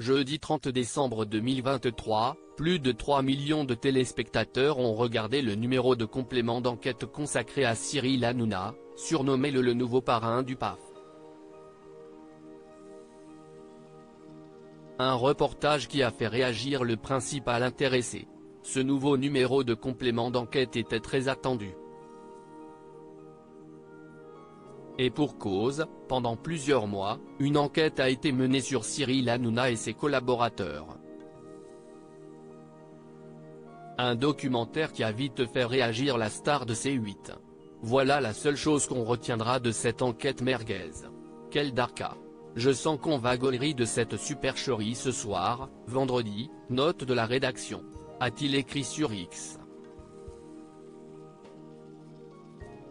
Jeudi 30 décembre 2023, plus de 3 millions de téléspectateurs ont regardé le numéro de complément d'enquête consacré à Cyril Hanouna, surnommé le nouveau parrain du PAF. Un reportage qui a fait réagir le principal intéressé. Ce nouveau numéro de complément d'enquête était très attendu. Et pour cause, pendant plusieurs mois, une enquête a été menée sur Cyril Hanouna et ses collaborateurs. Un documentaire qui a vite fait réagir la star de C8. Voilà la seule chose qu'on retiendra de cette enquête merguez. Quel darka. Je sens qu'on va gaulerie de cette supercherie ce soir, vendredi, note de la rédaction. A-t-il écrit sur X.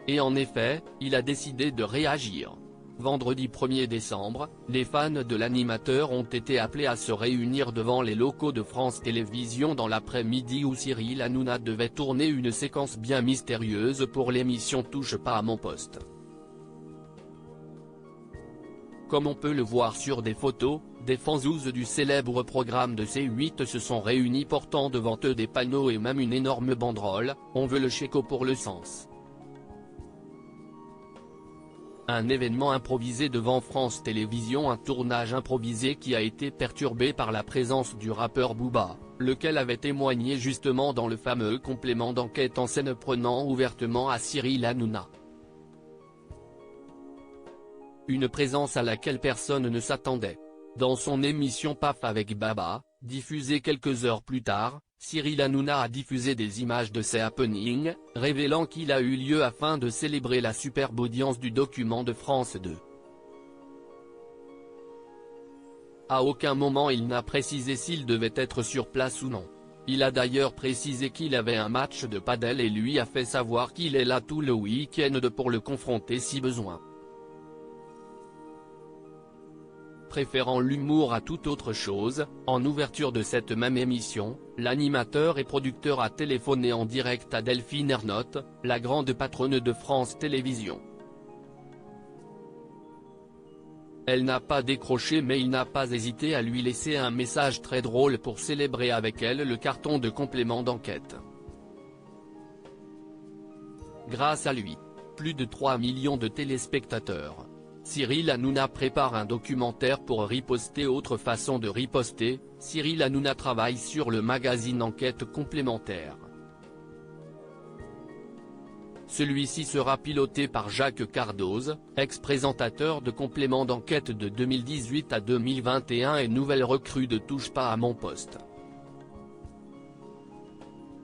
Et en effet, il a décidé de réagir. Vendredi 1er décembre, les fans de l'animateur ont été appelés à se réunir devant les locaux de France Télévisions dans l'après-midi où Cyril Hanouna devait tourner une séquence bien mystérieuse pour l'émission Touche pas à mon poste. Comme on peut le voir sur des photos, des fanzouzes du célèbre programme de C8 se sont réunis portant devant eux des panneaux et même une énorme banderole, « On veut le Chéco pour le sens ». Un événement improvisé devant France Télévisions, un tournage improvisé qui a été perturbé par la présence du rappeur Booba, lequel avait témoigné justement dans le fameux complément d'enquête en scène prenant ouvertement à Cyril Hanouna. Une présence à laquelle personne ne s'attendait. Dans son émission PAF avec Baba, diffusée quelques heures plus tard, Cyril Hanouna a diffusé des images de ces happenings, révélant qu'il a eu lieu afin de célébrer la superbe audience du document de France 2. À aucun moment il n'a précisé s'il devait être sur place ou non. Il a d'ailleurs précisé qu'il avait un match de padel et lui a fait savoir qu'il est là tout le week-end pour le confronter si besoin. Préférant l'humour à toute autre chose, en ouverture de cette même émission, l'animateur et producteur a téléphoné en direct à Delphine Ernotte, la grande patronne de France Télévisions. Elle n'a pas décroché mais il n'a pas hésité à lui laisser un message très drôle pour célébrer avec elle le carton de complément d'enquête. Grâce à lui, plus de 3 millions de téléspectateurs. Cyril Hanouna prépare un documentaire pour riposter. Autre façon de riposter, Cyril Hanouna travaille sur le magazine Enquête complémentaire. Celui-ci sera piloté par Jacques Cardoz, ex-présentateur de complément d'enquête de 2018 à 2021 et nouvelle recrue de Touche pas à mon poste.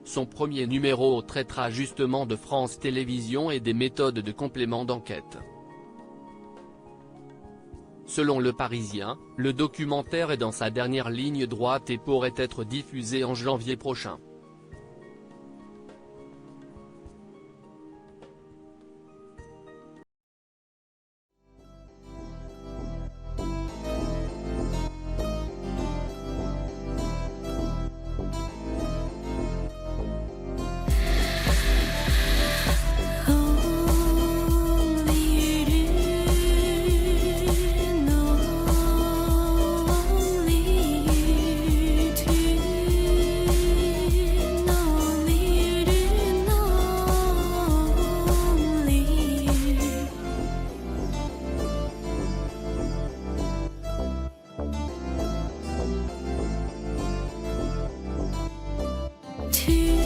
Son premier numéro traitera justement de France Télévisions et des méthodes de complément d'enquête. Selon Le Parisien, le documentaire est dans sa dernière ligne droite et pourrait être diffusé en janvier prochain. To